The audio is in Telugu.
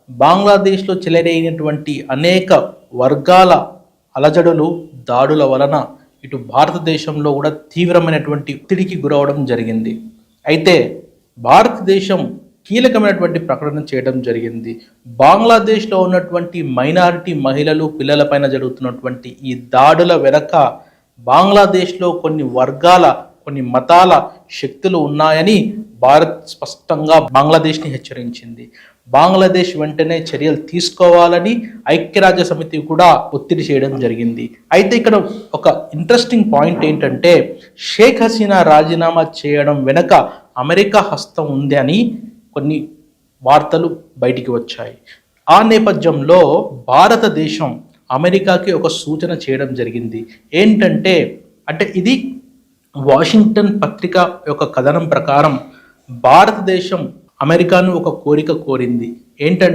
బంగ్లాదేశ్లో చెలరేగినటువంటి అనేక వర్గాల అలజడులు, దాడుల వలన ఇటు భారతదేశంలో కూడా తీవ్రమైనటువంటి ఒత్తిడికి గురవడం జరిగింది. అయితే భారతదేశం కీలకమైనటువంటి ప్రకటన చేయడం జరిగింది. బంగ్లాదేశ్లో ఉన్నటువంటి మైనారిటీ మహిళలు, పిల్లలపైన జరుగుతున్నటువంటి ఈ దాడుల వెనక బంగ్లాదేశ్లో కొన్ని వర్గాల, కొన్ని మతాల శక్తులు ఉన్నాయని భారత్ స్పష్టంగా బంగ్లాదేశ్ని హెచ్చరించింది. బంగ్లాదేశ్ వెంటనే చర్యలు తీసుకోవాలని ఐక్యరాజ్య సమితి కూడా ఒత్తిడి చేయడం జరిగింది. అయితే ఇక్కడ ఒక ఇంట్రెస్టింగ్ పాయింట్ ఏంటంటే, షేక్ హసీనా రాజీనామా చేయడం వెనక అమెరికా హస్తం ఉంది అని కొన్ని వార్తలు బయటికి వచ్చాయి. ఆ నేపథ్యంలో భారతదేశం అమెరికాకి ఒక సూచన చేయడం జరిగింది. ఏంటంటే, ఇది వాషింగ్టన్ పత్రిక యొక్క కథనం ప్రకారం భారతదేశం అమెరికాను ఒక కోరిక కోరింది. ఏంటంటే